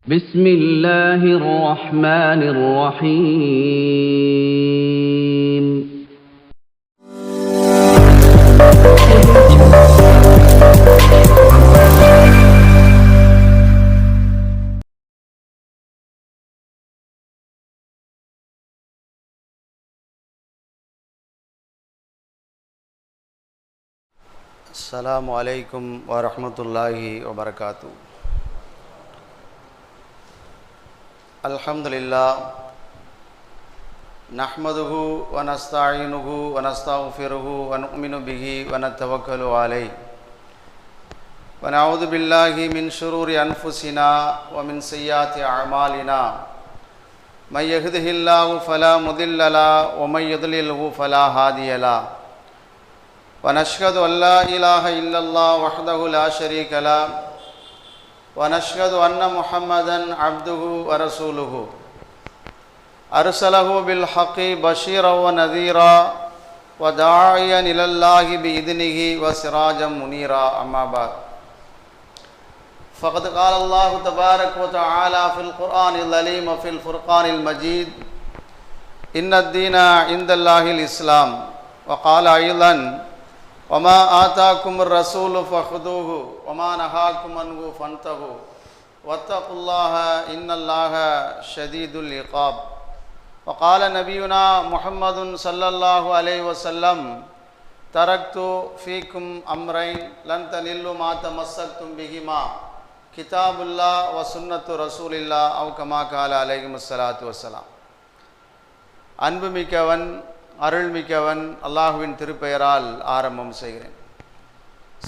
بسم الله الرحمن الرحيم السلام عليكم ورحمة الله وبركاته. الحمد لله نحمده ونستعينه ونستغفره ونؤمن به ونتوكل عليه ونعوذ بالله من شرور أنفسنا ومن سيئات أعمالنا من يهده الله فلا مضل له ومن يضلله فلا هادي له ونشهد أن لا إله إلا الله وحده لا شريك له ونشهد أن محمدا عبده ورسوله أرسله بالحق بشيرا ونذيرا وداعيا إلى الله بإذنه وسراجا منيرا. أما بعد فقد قال الله تبارك وتعالى في القرآن العظيم وفي الفرقان المجيد إن الدين عند الله الإسلام. وقال أيضا وما آتاكم الرسول فخذوه وما نهاكم عنه فانتهوا واتقوا الله إن الله شديد العقاب. وقال نبينا محمد صلى الله عليه وسلم تركت فيكم أمرين لن تضلوا ما تمسكتم بهما كتاب الله وسنة رسول الله أو كما قال عليه الصلاة والسلام. அன்புமிக்கவன் அருள்மிக்கவன் அல்லாஹுவின் திருப்பெயரால் ஆரம்பம் செய்கிறேன்.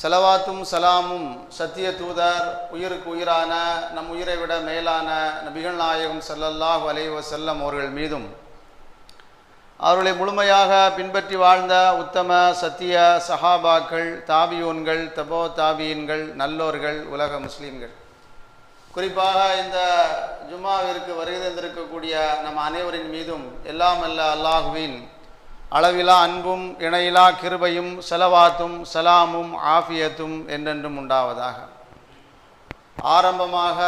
ஸலவாத்தும் சலாமும் சத்திய தூதர் உயிருக்கு உயிரான நம் உயிரை விட மேலான நபிகள் நாயகம் ஸல்லல்லாஹு அலைஹி வஸல்லம் அவர்கள் மீதும் அவர்களை முழுமையாக பின்பற்றி வாழ்ந்த உத்தம சத்திய சஹாபாக்கள், தாபியூன்கள், தபோ தாபியின்கள், நல்லோர்கள், உலக முஸ்லீம்கள், குறிப்பாக இந்த ஜும்மாவிற்கு வருகை தந்திருக்கக்கூடிய நம் அனைவரின் மீதும் எல்லாம் அல்ல அல்லாஹுவின் அளவிலா அன்பும் இணையிலா கிருபையும் ஸலவாத்தும் சலாமும் ஆஃபியத்தும் என்றென்றும் உண்டாவதாக. ஆரம்பமாக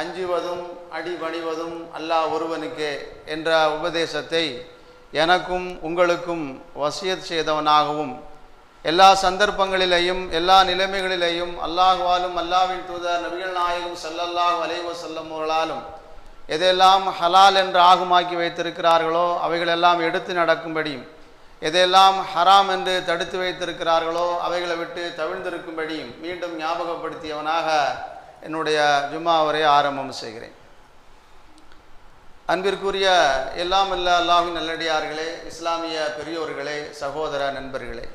அஞ்சுவதும் அடிபணிவதும் அல்லாஹ் ஒருவனுக்கே என்ற உபதேசத்தை எனக்கும் உங்களுக்கும் வசியத் செய்தவனாகவும் எல்லா சந்தர்ப்பங்களிலேயும் எல்லா நிலைமைகளிலேயும் அல்லாஹ்வாலும் அல்லாஹ்வின் தூதர் நபிகள் நாயகம் ஸல்லல்லாஹு அலைஹி வஸல்லம் அவர்களாலும் எதெல்லாம் ஹலால் என்று ஆகுமாக்கி வைத்திருக்கிறார்களோ அவைகளெல்லாம் எடுத்து நடக்கும்படியும், எதெல்லாம் ஹராம் என்று தடுத்து வைத்திருக்கிறார்களோ அவைகளை விட்டு தவிழ்ந்திருக்கும்படியும் மீண்டும் ஞாபகப்படுத்தியவனாக என்னுடைய ஜும்மா உரை ஆரம்பம் செய்கிறேன். அன்பிற்குரிய எல்லாம் அல்ல அல்லாஹ்வின் நல்லடியார்களே, இஸ்லாமிய பெரியோர்களே, சகோதர நண்பர்களே,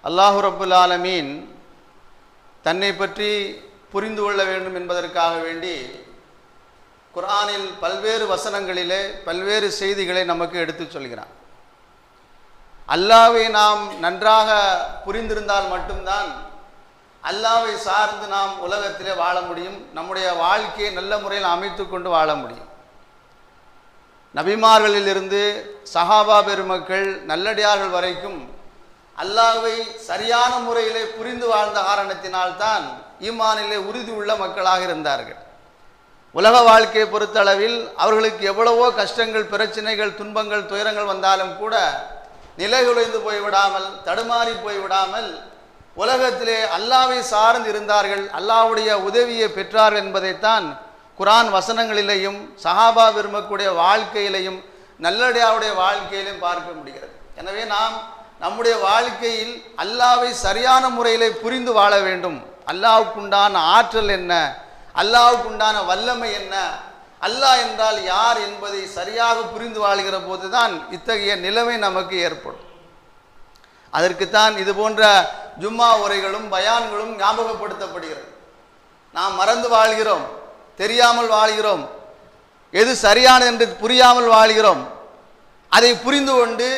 அல்லாஹு ரப்புல் ஆலமீன் தன்னை பற்றி புரிந்து கொள்ள வேண்டும் என்பதற்காக வேண்டி குர்ஆனில் பல்வேறு வசனங்களிலே பல்வேறு செய்திகளை நமக்கு எடுத்து சொல்கிறான். அல்லாஹ்வை நாம் நன்றாக புரிந்திருந்தால் மட்டும்தான் அல்லாஹ்வை சார்ந்து நாம் உலகத்திலே வாழ முடியும், நம்முடைய வாழ்க்கையை நல்ல முறையில் அமைத்து கொண்டு வாழ முடியும். நபிமார்களிலிருந்து சஹாபா பெருமக்கள் நல்லடியார்கள் வரைக்கும் அல்லாஹ்வை சரியான முறையிலே புரிந்து வாழ்ந்த காரணத்தினால்தான் ஈமானிலே உறுதி உள்ள மக்களாக இருந்தார்கள். உலக வாழ்க்கையை பொறுத்தளவில் அவர்களுக்கு எவ்வளவோ கஷ்டங்கள், பிரச்சனைகள், துன்பங்கள், துயரங்கள் வந்தாலும் கூட நிலைகுலைந்து போய்விடாமல், தடுமாறி போய்விடாமல் உலகத்திலே அல்லாஹ்வை சார்ந்து இருந்தார்கள், அல்லாஹ்வுடைய உதவியை பெற்றார்கள் என்பதைத்தான் குர்ஆன் வசனங்களிலேயும் சஹாபா பெருமக்களுடைய வாழ்க்கையிலையும் நல்லடியாருடைய வாழ்க்கையிலையும் பார்க்க முடிகிறது. எனவே நாம் நம்முடைய வாழ்க்கையில் அல்லாஹ்வை சரியான முறையிலே புரிந்து வாழ வேண்டும். அல்லாஹ்வுக்குண்டான ஆற்றல் என்ன, அல்லாஹ்வுக்குண்டான வல்லமை என்ன, அல்லாஹ் என்றால் யார் என்பதை சரியாக புரிந்து வாழ்கிற போதுதான் இத்தகைய நிலைமை நமக்கு ஏற்படும். அதற்குத்தான் இது போன்ற ஜும்மா உரைகளும் பயான்களும் ஞாபகப்படுத்தப்படுகிறது. நாம் மறந்து வாழ்கிறோம், தெரியாமல் வாழ்கிறோம், எது சரியானது என்று புரியாமல் வாழ்கிறோம். அதை புரிந்து கொண்டு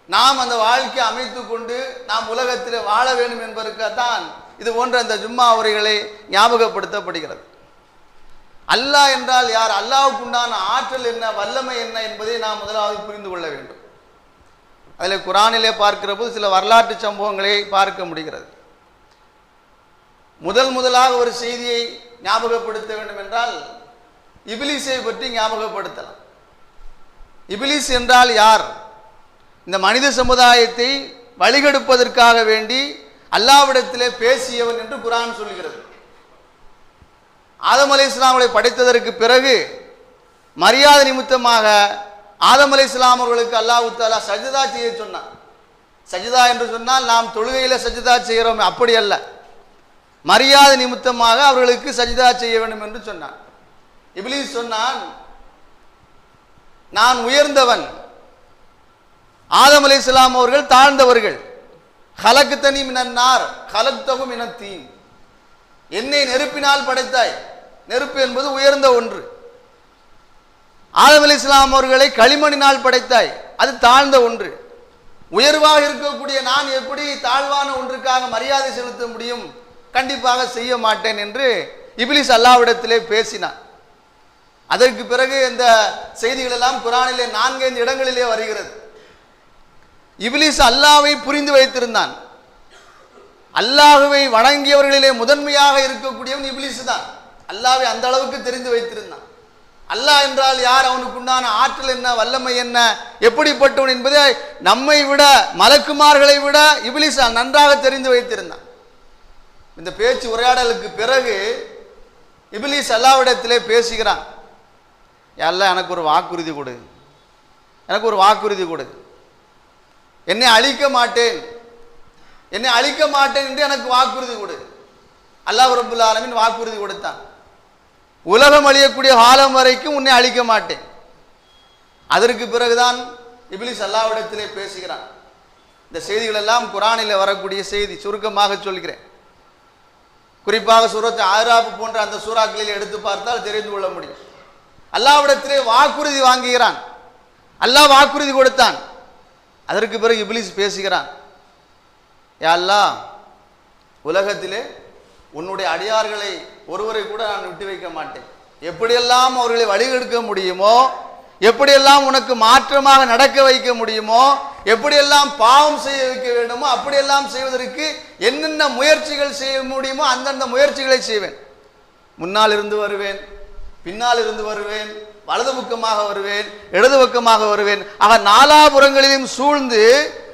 நாம் அந்த வாழ்க்கையை அமைத்து கொண்டு நாம் உலகத்தில் வாழ வேண்டும் என்பதற்குத்தான் இது போன்ற அந்த ஜும்மா உரைகளை ஞாபகப்படுத்தப்படுகிறது. அல்லாஹ் என்றால் யார், அல்லாஹ்வுக்கு உண்டான ஆற்றல் என்ன, வல்லமை என்ன என்பதை நாம் முதலாவது புரிந்து கொள்ள வேண்டும். அதில் குர்ஆனிலே பார்க்கிற போது சில வரலாற்று சம்பவங்களை பார்க்க முடிகிறது. முதலாக ஒரு செய்தியை ஞாபகப்படுத்த வேண்டும் என்றால் இபிலிஸை பற்றி ஞாபகப்படுத்தலாம். இபிலிஸ் என்றால் யார்? இந்த மனித சமுதாயத்தை வழிகெடுப்பதற்காக வேண்டி அல்லாஹ்விடத்திலே பேசியவன் என்று குர்ஆன் சொல்கிறது. ஆதம் அலைஹிஸ்ஸலாம் அவர்களை படைத்ததற்கு பிறகு மரியாதை நிமித்தமாக ஆதம் அலைஹிஸ்ஸலாம் அவர்களுக்கு அல்லாஹ் தஆலா சஜ்தா செய்ய சொன்னான். சஜ்தா என்று சொன்னால் நாம் தொழுகையில சஜ்தா செய்கிறோம், அப்படி அல்ல. மரியாதை நிமித்தமாக அவர்களுக்கு சஜ்தா செய்ய வேண்டும் என்று சொன்னான். இப்லீஸ் சொன்னான், நான் உயர்ந்தவன், ஆதம் அலைஹிஸ்ஸலாம் அவர்கள் தாழ்ந்தவர்கள். கலக்தனி மினன் நார் கலக்தஹு மினத் தீன், என்னை நெருப்பினால் படைத்தாய். நெருப்பு என்பது உயர்ந்த ஒன்று. ஆதம் அலைஹிஸ்ஸலாம் அவர்களை களிமண்ணினால் படைத்தாய், அது தாழ்ந்த ஒன்று. உயர்வாக இருக்கக்கூடிய நான் எப்படி தாழ்வான ஒன்றுக்காக மரியாதை செலுத்த முடியும்? கண்டிப்பாக செய்ய மாட்டேன் என்று இப்லீஸ் அல்லாஹ்விடத்திலே பேசினான். அதற்கு பிறகு இந்த செய்திகள் எல்லாம் குர்ஆனிலே 4 இடங்களிலே வருகிறது. இப்லீஸ் அல்லாஹ்வை புரிந்து வைத்திருந்தான். அல்லாஹ்வை வணங்கியவர்களிலே முதன்மையாக இருக்கக்கூடியவன் இப்லீஸ் தான். அல்லாஹ்வை அந்த அளவுக்கு தெரிந்து வைத்திருந்தான். அல்லாஹ் என்றால் யார், அவனுக்கு உண்டான ஆற்றல் என்ன, வல்லமை என்ன, எப்படிப்பட்டவன் என்பதை நம்மை விட மலக்குமார்களை விட இப்லீஸ் நன்றாக தெரிந்து வைத்திருந்தான். இந்த பேச்சு உரையாடலுக்கு பிறகு இப்லீஸ் அல்லாஹ்விடத்திலே பேசுகிறான். யா அல்லாஹ், எனக்கு ஒரு வாக்குறுதி கொடு, எனக்கு ஒரு வாக்குறுதி கொடு, என்னை அழிக்க மாட்டேன், என்னை அழிக்க மாட்டேன் என்று எனக்கு வாக்குறுதி கொடு. அல்லாஹ் ரப்புல் ஆலமீன் வாக்குறுதி கொடுத்தான். உலகம் அழியக்கூடிய காலம் வரைக்கும் உன்னை அழிக்க மாட்டேன். அதற்கு பிறகுதான் இப்லீஸ் அல்லாஹ்விடத்திலே பேசுகிறான். இந்த செய்திகள் எல்லாம் குர்ஆனிலே வரக்கூடிய செய்தி, சுருக்கமாக சொல்கிறேன். குறிப்பாக சூரத் ஆராப் போன்ற அந்த சூறாக்களில் எடுத்து பார்த்தால் தெரிந்து கொள்ள முடியும். அல்லாஹ்விடத்திலே வாக்குறுதி வாங்குகிறான். அல்லாஹ் வாக்குறுதி கொடுத்தான். அதற்கு பிறகு இப்லீஸ் பேசுகிறான், யா அல்லாஹ், உலகத்திலே உன்னுடைய அடியார்களை ஒருவரை கூட நான் விட்டு வைக்க மாட்டேன். எப்படியெல்லாம் அவர்களை வழிகெடுக்க முடியுமோ, எப்படியெல்லாம் உனக்கு மாற்றமாக நடக்க வைக்க முடியுமோ, எப்படியெல்லாம் பாவம் செய்ய வைக்க வேண்டுமோ அப்படியெல்லாம் செய்வதற்கு என்னென்ன முயற்சிகள் செய்ய முடியுமோ அந்தந்த முயற்சிகளை செய்வேன். முன்னால் இருந்து வருவேன், பின்னால் இருந்து வருவேன், வலது பக்கமாக வருவேன், இடது பக்கமாக வருவேன். ஆக நாலாபுறங்களிலும் சூழ்ந்து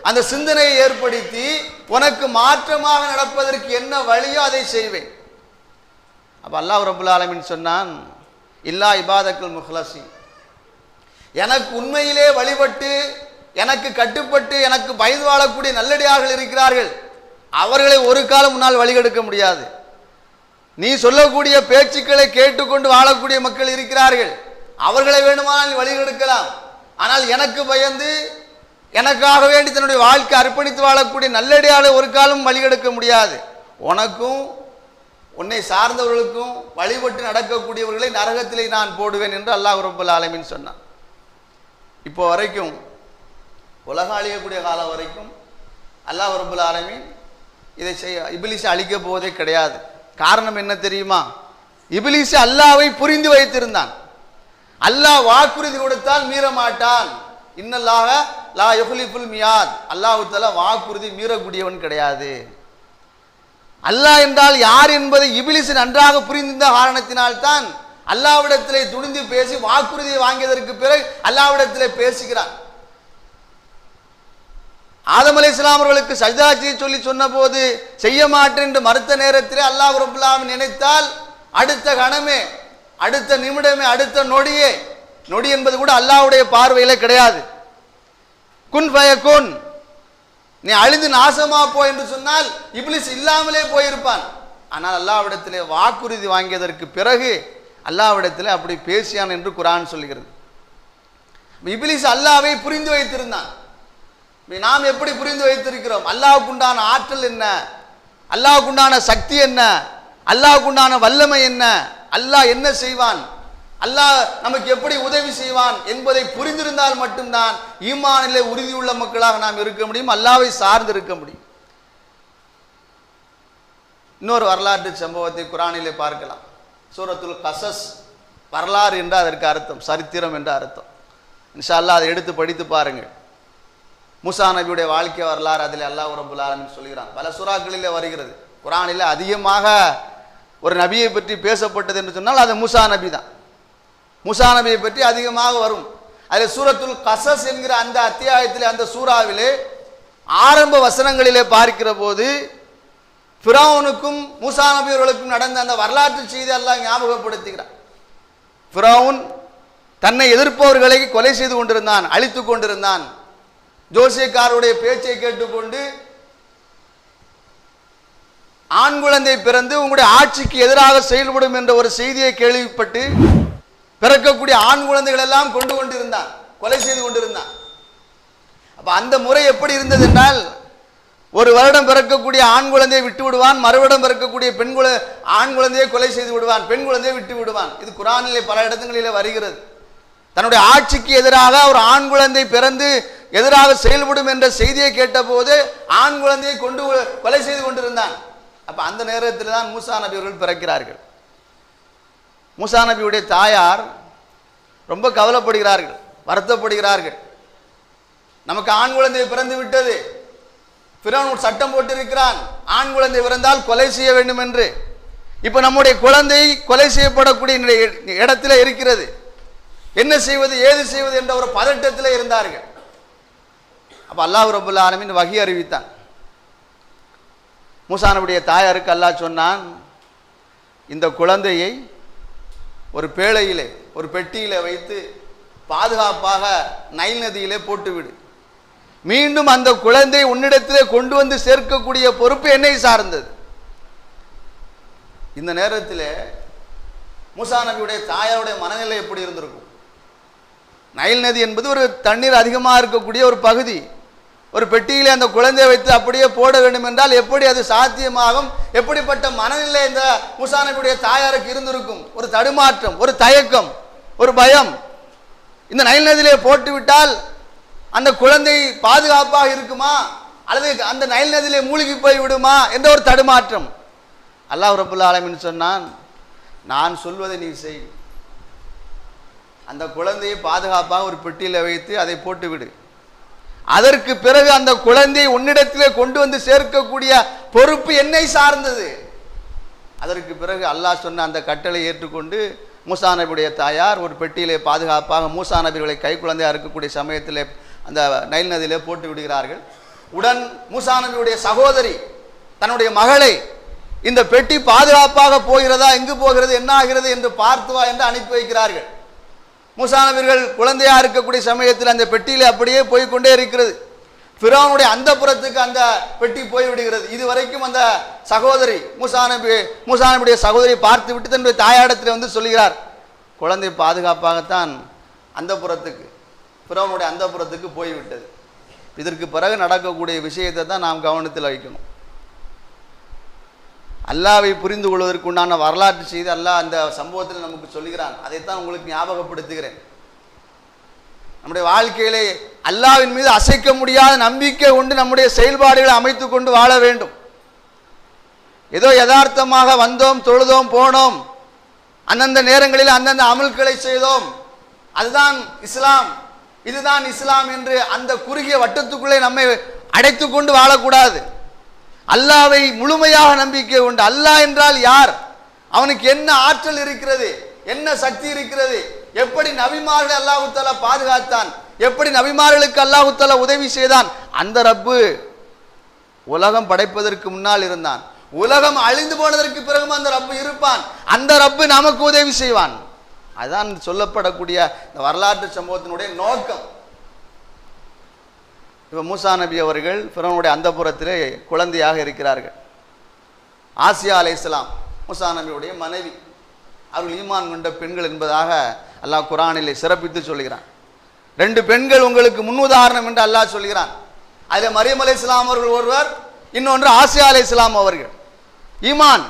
அந்த சிந்தனையை ஏற்படுத்தி உனக்கு மாற்றமாக நடப்பதற்கு என்ன வழியோ அதை செய்வேன். அப்ப அல்லாஹ் ரப்புல் ஆலமீன் சொன்னான், இல்லா இபாதக்கல் முஹ்லஸீன், எனக்கு உண்மையிலே வழிபட்டு எனக்கு கட்டுப்பட்டு எனக்கு பயந்து வாழக்கூடிய நல்லடியார்கள் இருக்கிறார்கள், அவர்களை ஒரு காலம் முன்னால் வழிகெடுக்க முடியாது. நீ சொல்லக்கூடிய பேச்சுக்களை கேட்டுக்கொண்டு வாழக்கூடிய மக்கள் இருக்கிறார்கள், அவர்களை வேண்டுமானால் நீ வழிகெடுக்கலாம். ஆனால் எனக்கு பயந்து எனக்காக வேண்டி தன்னுடைய வாழ்க்கை அர்ப்பணித்து வாழக்கூடிய நல்லடியாரை ஒரு காலம் வழிகெடுக்க முடியாது. உனக்கும் உன்னை சார்ந்தவர்களுக்கும் வழிபட்டு நடக்கக்கூடியவர்களை நரகத்திலே நான் போடுவேன் என்று அல்லாஹ் ரப்புல் ஆலமீன் சொன்னான். இப்போ வரைக்கும் உலகம் அழியக்கூடிய காலம் வரைக்கும் அல்லாஹ் ரப்புல் ஆலமீன் இதை இப்லீஸை அழிக்க போவதே கிடையாது. காரணம் என்ன தெரியுமா? இப்லீஸ் அல்லாஹ்வை புரிந்து வைத்திருந்தான். அல்லாஹ் வாக்குறுதி கொடுத்தால் மீற மாட்டான். இன்னல்லாஹ லா யுஹ்லிஃபுல் மியாத், அல்லாஹ் தஆலா வாக்குறுதி மீறக்கூடியவன் கிடையாது. அல்லாஹ் என்றால் யார் என்பதை இப்லீஸ் நன்றாக புரிந்திருந்த காரணத்தினால்தான் அல்லாஹ்விடத்திலே துணிந்து பேசி வாக்குறுதியை வாங்கியதற்கு பிறகு அல்லாஹ்விடத்திலே பேசுகிறான். ஆதம் அலைஹிஸ்ஸலாம் அவர்களுக்கு சஜ்தா செய்ய சொல்லி சொன்னபோது செய்ய மாட்டேன் என்று மறுத்த நேரத்திலே அல்லாஹ் ரப்புல் ஆலமீன் நினைத்தால் அடுத்த கணமே, அடுத்த நிமிடமே, அடுத்த நொடியே, நொடி என்பது கூட அல்லாஹ்வுடைய பார்வையில கிடையாது. குன் ஃபயகுன், நீ அழிந்து நாசமா போ என்று சொன்னால் இப்லீஸ் இல்லாமலே போயிருப்பான். ஆனால் அல்லாஹ்விடத்திலே வாக்குறுதி வாங்கியதற்கு பிறகு அல்லாஹ்விடத்திலே அப்படி பேசியான் என்று குர்ஆன் சொல்கிறது. இப்லீஸ் அல்லாஹ்வை புரிந்து வைத்திருந்தான். நாம் எப்படி புரிந்து வைத்திருக்கிறோம்? அல்லாஹ்வுக்கு உண்டான ஆற்றல் என்ன, அல்லாஹ்வுக்கு உண்டான சக்தி என்ன, அல்லாஹ்வுக்கு உண்டான வல்லமை என்ன, அல்லாஹ் என்ன செய்வான், அல்லாஹ் நமக்கு எப்படி உதவி செய்வான் என்பதை புரிந்திருந்தால் மட்டும்தான் ஈமானிலே உறுதியுள்ள மக்களாக நாம் இருக்க முடியும், அல்லாஹ்வை சார்ந்து இருக்க முடியும். இன்னொரு வரலாற்று சம்பவத்தை குர்ஆனிலே பார்க்கலாம். சூரத்துல் கஸஸ், வரலாறு என்று அதற்கு அர்த்தம், சரித்திரம் என்று அர்த்தம். இன்ஷா அல்லாஹ் அதை எடுத்து படித்து பாருங்கள். மூசா நபியுடைய வாழ்க்கை வரலாறு அதில் அல்லாஹ் ரப்புல் ஆலமீன் சொல்கிறான். பல சூறாக்களிலே வருகிறது. குர்ஆனிலே அதிகமாக ஒரு நபியை பற்றி பேசப்பட்டது என்று சொன்னால் அது மூசா நபி தான். மூசா நபியை பற்றி அதிகமாக வரும். அதில் சூரத்துல் கசஸ் என்கிற அந்த அத்தியாயத்திலே, அந்த சூறாவிலே ஆரம்ப வசனங்களிலே பார்க்கிற போது ஃபிரௌனுக்கும் மூசா நபி அவர்களுக்கும் நடந்த அந்த வரலாற்று செய்தி அல்லாஹ் ஞாபகப்படுத்துகிறார். ஃபிரௌன் தன்னை எதிர்ப்பவர்களை கொலை செய்து கொண்டிருந்தான், அழித்து கொண்டிருந்தான். ஜோசியக்காரருடைய பேச்சை கேட்டுக்கொண்டு ஆண் குழந்தை பிறந்து உங்களுடைய ஆட்சிக்கு எதிராக செயல்படும் என்ற ஒரு செய்தியை கேள்விப்பட்டு பிறக்கக்கூடிய ஆண் குழந்தைகள் எல்லாம் கொண்டு கொண்டிருந்தான், கொலை செய்து கொண்டிருந்தான். அப்ப அந்த முறை எப்படி இருந்தது என்றால், ஒரு வருடம் பிறக்கக்கூடிய ஆண் குழந்தையை விட்டு விடுவான், மறுவருடம் பிறக்கக்கூடிய ஆண் குழந்தையை கொலை செய்து விடுவான், பெண் குழந்தையை விட்டு விடுவான். இது குர்ஆனிலே பல இடங்களிலே வருகிறது. தன்னுடைய ஆட்சிக்கு எதிராக ஒரு ஆண் குழந்தை பிறந்து எதிராக செயல்படும் என்ற செய்தியை கேட்டபோது ஆண் குழந்தையை கொலை செய்து கொண்டிருந்தான். அப்ப அந்த நேரத்தில் தான் மூசா நபி அவர்கள் பிறக்கிறார்கள். மூசா நபியுடைய தாயார் ரொம்ப கவலைப்படுகிறார்கள், வருத்தப்படுகிறார்கள். நமக்கு ஆண் குழந்தை பிறந்து விட்டது, ஃபிரௌன் சட்டம் போட்டிருக்கிறான், ஆண் குழந்தை பிறந்தால் கொலை செய்ய வேண்டும் என்று. இப்ப நம்முடைய குழந்தை கொலை செய்யப்படக்கூடிய இடத்துல இருக்கிறது, என்ன செய்வது ஏது செய்வது என்ற ஒரு பதட்டத்தில் இருந்தார்கள். அப்ப அல்லாஹ் ரப்பல் ஆலமீன் வஹி அறிவித்தான். மூசா நபியுடைய தாயாருக்கு அல்லாஹ் சொன்னான், இந்த குழந்தையை ஒரு பேழையிலே, ஒரு பெட்டியிலே வைத்து பாதுகாப்பாக நைல் நதியிலே போட்டுவிடு. மீண்டும் அந்த குழந்தை உன்னிடத்திலே கொண்டு வந்து சேர்க்கக்கூடிய பொறுப்பு என்னை சார்ந்தது. இந்த நேரத்தில் மூசா நபியுடைய தாயாருடைய மனநிலை எப்படி இருந்திருக்கும்? நைல் நதி என்பது ஒரு தண்ணீர் அதிகமாக இருக்கக்கூடிய ஒரு பகுதி. ஒரு பெட்டியிலே அந்த குழந்தையை வைத்து அப்படியே போட வேண்டும் என்றால் எப்படி அது சாத்தியமாகும்? எப்படிப்பட்ட மனநிலை இந்த மூசா நபியுடைய தாயாருக்கு இருந்திருக்கும்? ஒரு தடுமாற்றம், ஒரு தயக்கம், ஒரு பயம். இந்த நைல் நதியிலே போட்டுவிட்டால் அந்த குழந்தை பாதுகாப்பாக இருக்குமா, அல்லது அந்த நைல் நதியிலே மூழ்கி போய் விடுமா என்ற ஒரு தடுமாற்றம். அல்லாஹ் ரப்பல் ஆலமீன் சொன்னான், நான் சொல்வதை நீ செய். அந்த குழந்தையை பாதுகாப்பாக ஒரு பெட்டியில் வைத்து அதை போட்டுவிடு. அதற்கு பிறகு அந்த குழந்தையை உன்னிடத்திலே கொண்டு வந்து சேர்க்கக்கூடிய பொறுப்பு என்னை சார்ந்தது. அதற்கு பிறகு அல்லாஹ் சொன்ன அந்த கட்டளை ஏற்றுக்கொண்டு மூசா நபியுடைய தாயார் ஒரு பெட்டியிலே பாதுகாப்பாக மூசா நபிகளை கை குழந்தையாக இருக்கக்கூடிய சமயத்திலே அந்த நைல் நதியிலே போட்டு விடுகிறார்கள். உடன் மூசா நபியுடைய சகோதரி தன்னுடைய மகளை இந்த பெட்டி பாதுகாப்பாக போகிறதா, எங்கு போகிறது, என்ன ஆகிறது என்று பார்த்து வா என்று அனுப்பி வைக்கிறார்கள். மூசா நபிகள் குழந்தையா இருக்கக்கூடிய சமயத்தில் அந்த பெட்டியில அப்படியே போய்கொண்டே இருக்கிறது. ஃபிரௌனுடைய அந்தப்புறத்துக்கு அந்த பெட்டி போய்விடுகிறது. இதுவரைக்கும் அந்த சகோதரி மூசா நபியுடைய சகோதரியை பார்த்து விட்டு தன்னுடைய தாயாடத்தில் வந்து சொல்கிறார், குழந்தை பாதுகாப்பாகத்தான் அந்தப்புறத்துக்கு, ஃபிரௌனுடைய அந்தப்புறத்துக்கு போய்விட்டது. இதற்கு பிறகு நடக்கக்கூடிய விஷயத்தை தான் நாம் கவனத்தில் வைக்கணும். அல்லாவை புரிந்து கொள்வதற்கு உண்டான வரலாற்று செய்தி அல்லாஹ் அந்த சம்பவத்தில் நமக்கு சொல்லுகிறான். அதைத்தான் உங்களுக்கு ஞாபகப்படுத்துகிறேன். நம்முடைய வாழ்க்கையிலே அல்லாவின் மீது அசைக்க முடியாத நம்பிக்கை கொண்டு நம்முடைய செயல்பாடுகளை அமைத்து கொண்டு வாழ வேண்டும். ஏதோ யதார்த்தமாக வந்தோம், தொழுதோம், போனோம், அந்தந்த நேரங்களில் அந்தந்த அமல்களை செய்தோம், அதுதான் இஸ்லாம், இதுதான் இஸ்லாம் என்று அந்த குறுகிய வட்டத்துக்குள்ளே நம்மை அடைத்து கொண்டு வாழக்கூடாது. அல்லாவை முழுமையாக நம்பிக்கை உண்டு. அல்லாஹ் என்றால் யார், அவனுக்கு என்ன ஆற்றல் இருக்கிறது, என்ன சக்தி இருக்கிறது, எப்படி நபிமார்களை அல்லாஹ் தஆலா பாதுகாத்தான், எப்படி நபிமார்களுக்கு அல்லாஹ் தஆலா உதவி செய்தான். அந்த ரப்பு உலகம் படைப்பதற்கு முன்னால் இருந்தான், உலகம் அழிந்து போனதற்கு பிறகும் அந்த ரப்பு இருப்பான். அந்த ரப்பு நமக்கு உதவி செய்வான். அதுதான் சொல்லப்படக்கூடிய இந்த வரலாற்று சம்பவத்தினுடைய நோக்கம். இப்போ மூசா நபி அவர்கள் ஃபிரௌனுடைய அந்தப்புறத்திலே குழந்தையாக இருக்கிறார்கள். ஆசியா அலைஹிஸ்ஸலாம் மூசா நபியுடைய மனைவி, அவர்கள் ஈமான் கொண்ட பெண்கள் என்பதாக அல்லாஹ் குர்ஆனிலே சிறப்பித்து சொல்கிறான். 2 பெண்கள் உங்களுக்கு முன்னுதாரணம் என்று அல்லாஹ் சொல்கிறான். அதில் மரியம் அலைஹிஸ்ஸலாம் அவர்கள் ஒருவர், இன்னொன்று ஆசியா அலைஹிஸ்ஸலாம் அவர்கள். ஈமான்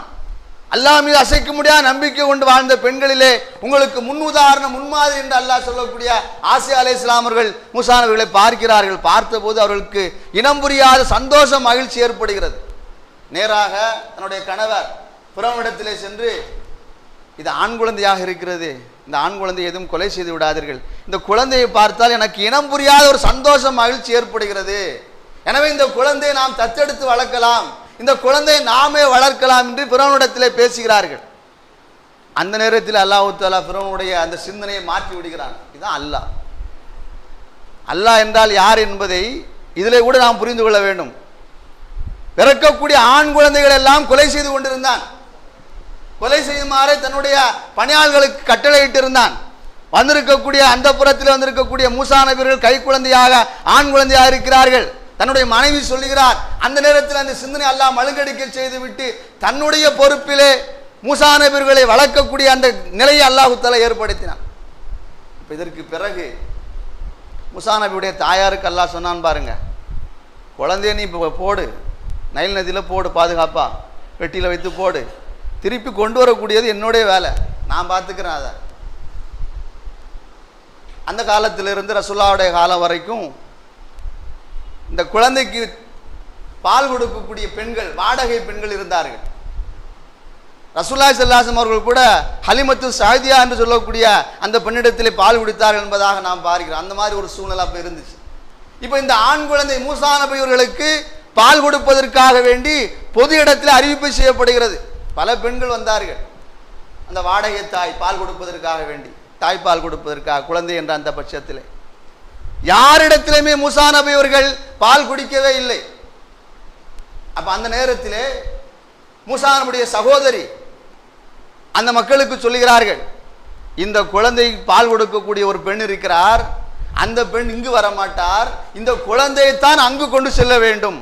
அல்லாஹ் மீது அசைக்க முடியாத நம்பிக்கை கொண்டு வாழ்ந்த பெண்களிலே உங்களுக்கு முன்னுதாரணம், முன்மாதிரி என்று அல்லாஹ் சொல்லக்கூடிய ஆசியா அலைஹிஸ்ஸலாம் அவர்கள் மூசா நபிகளை பார்க்கிறார்கள். பார்த்தபோது அவர்களுக்கு இனம் புரியாத சந்தோஷம், மகிழ்ச்சி ஏற்படுகிறது. நேராக தன்னுடைய கணவர் ஃபிரௌனிடத்திலே சென்று, இது ஆண் குழந்தையாக இருக்கிறது, இந்த ஆண் குழந்தை எதுவும் கொலை செய்து விடாதீர்கள், இந்த குழந்தையை பார்த்தால் எனக்கு இனம் புரியாத ஒரு சந்தோஷம், மகிழ்ச்சி ஏற்படுகிறது, எனவே இந்த குழந்தையை நாம் தத்தெடுத்து வளர்க்கலாம், இந்த குழந்தையை நாமே வளர்க்கலாம் என்று ஃபிரௌனிடத்திலே பேசுகிறார்கள். அந்த நேரத்தில் அல்லாஹ் தஆலா ஃபிரௌனுடைய அந்த சிந்தனையை மாற்றி விடுகிறான். இதுதான் அல்லாஹ். அல்லாஹ் என்றால் யார் என்பதை இதிலே கூட நாம் புரிந்து கொள்ள வேண்டும். பிறக்கக்கூடிய ஆண் குழந்தைகள் எல்லாம் கொலை செய்து கொண்டிருந்தான். கொலை செய்யுமாறு தன்னுடைய பணியாளர்களுக்கு கட்டளையிட்டிருந்தான். வந்திருக்கக்கூடிய அந்த புறத்தில் வந்திருக்கக்கூடிய மூசா நபியர்கள் கை குழந்தையாக ஆண் குழந்தையாக இருக்கிறார்கள். தன்னுடைய மனைவி சொல்லுகிறார். அந்த நேரத்தில் அந்த சிந்தனை அல்லாஹ் மழுங்கடிக்க செய்துவிட்டு தன்னுடைய பொறுப்பிலே மூசா நபியர்களை வளர்க்கக்கூடிய அந்த நிலையை அல்லாஹ் தஆலா ஏற்படுத்தினான். இப்போ இதற்கு பிறகு மூசா நபியுடைய தாயாருக்கு அல்லாஹ் சொன்னான், பாருங்க, குழந்தைய நீ இப்போ போடு, நைல் நதியில் போடு, பாதுகாப்பா பெட்டியில் வைத்து போடு, திருப்பி கொண்டு வரக்கூடியது என்னுடைய வேலை, நான் பார்த்துக்கிறேன். அதை அந்த காலத்திலிருந்து ரசூலுல்லாஹ்வுடைய காலம் வரைக்கும் இந்த குழந்தைக்கு பால் கொடுக்கக்கூடிய பெண்கள், வாடகை பெண்கள் இருந்தார்கள். ரசூலுல்லாஹி ஸல்லல்லாஹு அலைஹி வஸல்லம் அவர்கள் கூட ஹலிமத்து சாதியா என்று சொல்லக்கூடிய அந்த பெண்ணிடத்திலே பால் குடித்தார்கள் என்பதாக நாம் பார்க்கிறோம். அந்த மாதிரி ஒரு சூழ்நிலை அப்போ இருந்துச்சு. இப்போ இந்த ஆண் குழந்தை மூசா நபி அவர்களுக்கு பால் கொடுப்பதற்காக வேண்டி பொது இடத்தில் அறிவிப்பு செய்யப்படுகிறது. பல பெண்கள் வந்தார்கள். அந்த வாடகை தாய் பால் கொடுப்பதற்காக வேண்டி, தாய்ப்பால் கொடுப்பதற்காக குழந்தை என்ற அந்த பட்சத்திலே யாரிடத்திலுமே மூசா நபி அவர்கள் பால் குடிக்கவே இல்லை. அப்ப அந்த நேரத்திலே மூசா நபியுடைய சகோதரி அந்த மக்களுக்கு சொல்லுகிறார்கள், இந்த குழந்தை பால் கொடுக்கக்கூடிய ஒரு பெண் இருக்கிறார், அந்த பெண் இங்கு வரமாட்டார், இந்த குழந்தையைத்தான் அங்கு கொண்டு செல்ல வேண்டும்.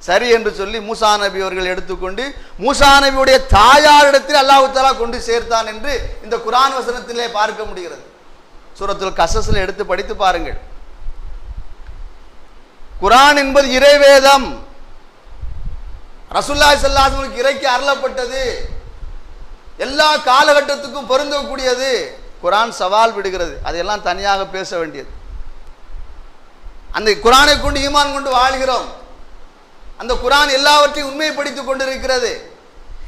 சரி என்று சொல்லி மூசா நபி அவர்கள் எடுத்துக்கொண்டு மூசா நபியுடைய தாயாரிடத்தில் அல்லாஹ் தஆலா கொண்டு சேர்த்தான் என்று இந்த குர்ஆன் வசனத்திலே பார்க்க முடிகிறது. சூரத்துல் கஸஸ்ல எடுத்து படித்து பாருங்கள். குர்ஆன் என்பது இறைவேதம், ரசூலுல்லாஹி ஸல்லல்லாஹு அலைஹி வஸல்லம் இறைக்கு அருளப்பட்டது, எல்லா காலகட்டத்துக்கும் பொருந்தக்கூடியது. குர்ஆன் சவால் விடுகிறது, அதையெல்லாம் தனியாக பேச வேண்டியது. அந்த குர்ஆனை கொண்டு ஈமான் கொண்டு வாழ்கிறோம். அந்த குர்ஆன் எல்லாவற்றையும் உண்மைப்படுத்திக் கொண்டிருக்கிறது.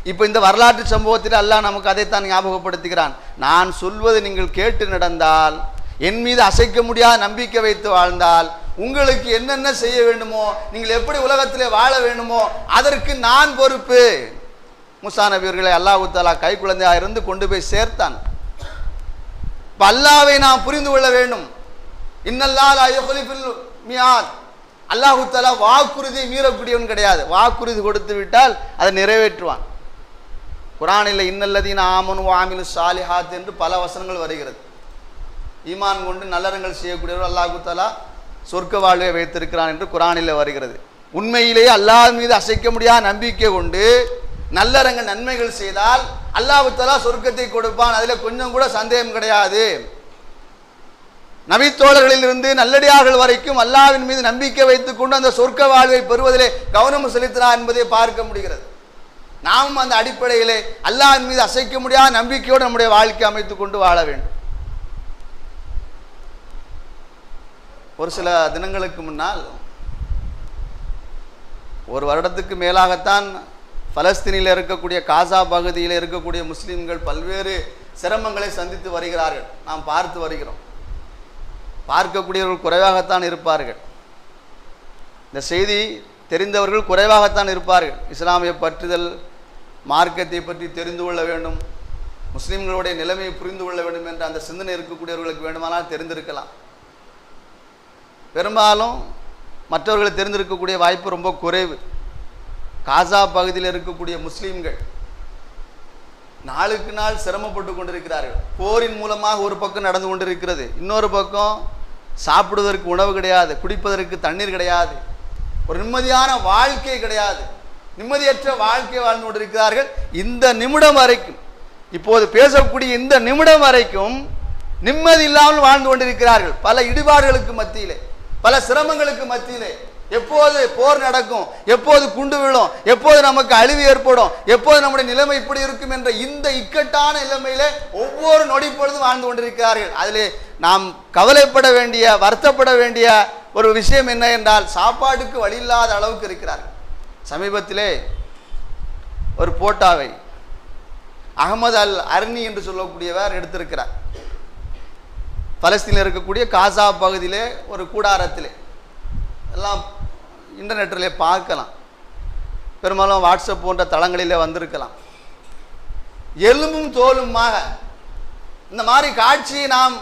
இப்போ இந்த வரலாற்று சம்பவத்தில் அல்லாஹ் நமக்கு அதைத்தான் ஞாபகப்படுத்துகிறான். நான் சொல்வதை நீங்கள் கேட்டு நடந்தால், என் மீது அசைக்க முடியாத நம்பிக்கை வைத்து வாழ்ந்தால், உங்களுக்கு என்னென்ன செய்ய வேண்டுமோ, நீங்கள் எப்படி உலகத்திலே வாழ வேண்டுமோ அதற்கு நான் பொறுப்பு. மூசா நபி அவர்களை அல்லாஹ் தஆலா கை குழந்தையாக இருந்து கொண்டு போய் சேர்த்தான். இப்போ அல்லாஹ்வை நாம் புரிந்து கொள்ள வேண்டும். இன்னல்லாஹ் லா யுக்லிஃபுல் மியாத், அல்லாஹ் தஆலா வாக்குறுதியை மீறக்கூடியவன் கிடையாது. வாக்குறுதி கொடுத்து விட்டால் அதை நிறைவேற்றுவான். குர்ஆனில் இன்னல்லதீன ஆமனு வ ஆமிலுஸ் ஸாலிஹாத் என்று பல வசனங்கள் வருகிறது. ஈமான் கொண்டு நல்லறங்கள் செய்யக்கூடியவர் அல்லாஹ் தஆலா சொர்க்க வாழ்வை வைத்திருக்கிறான் என்று குர்ஆனில் வருகிறது. உண்மையிலேயே அல்லாஹ் மீது அசைக்க முடியாத நம்பிக்கை கொண்டு நல்லறங்கள் நன்மைகள் செய்தால் அல்லாஹ் தஆலா சொர்க்கத்தை கொடுப்பான். அதில் கொஞ்சம் கூட சந்தேகம் கிடையாது. நபித்தோழர்களிலிருந்து நல்லடியார்கள் வரைக்கும் அல்லாஹ்வின் மீது நம்பிக்கை வைத்துக் கொண்டு அந்த சொர்க்க வாழ்வை பெறுவதிலே கவனம் செலுத்தினார் என்பதை பார்க்க முடிகிறது. நாமும் அந்த அடிப்படையிலே அல்லாஹ்வின் மீது அசைக்க முடியாத நம்பிக்கையோடு நம்முடைய வாழ்க்கை அமைத்துக் கொண்டு வாழ வேண்டும். ஒரு சில தினங்களுக்கு முன்னால், ஒரு வருடத்துக்கு மேலாகத்தான் பலஸ்தீனில் இருக்கக்கூடிய காசா பகுதியில் இருக்கக்கூடிய முஸ்லிம்கள் பல்வேறு சிரமங்களை சந்தித்து வருகிறார்கள். நாம் பார்த்து வருகிறோம். பார்க்கக்கூடியவர்கள் குறைவாகத்தான் இருப்பார்கள். இந்த செய்தி தெரிந்தவர்கள் குறைவாகத்தான் இருப்பார்கள். இஸ்லாமிய பற்றுதல், மார்க்கத்தை பற்றி தெரிந்து கொள்ள வேண்டும், முஸ்லிம்களுடைய நிலைமையை புரிந்து கொள்ள வேண்டும் என்ற அந்த சிந்தனை இருக்கக்கூடியவர்களுக்கு வேண்டுமானால் தெரிந்திருக்கலாம். பெரும்பாலும் மற்றவர்களை தெரிந்திருக்கக்கூடிய வாய்ப்பு ரொம்ப குறைவு. காசா பகுதியில் இருக்கக்கூடிய முஸ்லீம்கள் நாளுக்கு நாள் சிரமப்பட்டு கொண்டிருக்கிறார்கள். போரின் மூலமாக ஒரு பக்கம் நடந்து கொண்டிருக்கிறது, இன்னொரு பக்கம் சாப்பிடுவதற்கு உணவு கிடையாது, குடிப்பதற்கு தண்ணீர் கிடையாது, ஒரு நிம்மதியான வாழ்க்கை கிடையாது, நிம்மதியற்ற வாழ்க்கை வாழ்ந்து கொண்டிருக்கிறார்கள். இந்த நிமிடம் வரைக்கும், இப்போது பேசக்கூடிய இந்த நிமிடம் வரைக்கும் நிம்மதி இல்லாமல் வாழ்ந்து கொண்டிருக்கிறார்கள். பல இடிபாடுகளுக்கு மத்தியிலே, பல சிரமங்களுக்கு மத்தியிலே. எப்போது போர் நடக்கும், எப்போது குண்டு விழும், எப்போது நமக்கு அழிவு ஏற்படும், எப்போது நம்முடைய நிலைமை இப்படி இருக்கும் என்ற இந்த இக்கட்டான நிலைமையிலே ஒவ்வொரு நொடி பொழுதும் வாழ்ந்து கொண்டிருக்கிறார்கள். அதிலே நாம் கவலைப்பட வேண்டிய, வருத்தப்பட வேண்டிய ஒரு விஷயம் என்ன என்றால், சாப்பாட்டுக்கு வழி இல்லாத அளவுக்கு இருக்கிறார்கள். சமீபத்திலே ஒரு போட்டாவை அகமது அல் அர்னி என்று சொல்லக்கூடியவர் எடுத்திருக்கிறார். பலஸ்தீனில் இருக்கக்கூடிய காசா பகுதியிலே ஒரு கூடாரத்திலே, எல்லாம் இன்டர்நெட்டிலே பார்க்கலாம். பெரும்பாலும் வாட்ஸ்அப் போன்ற தளங்களிலே வந்திருக்கலாம். எலும்பும் தோலுமாக இந்த மாதிரி காட்சியை நாம்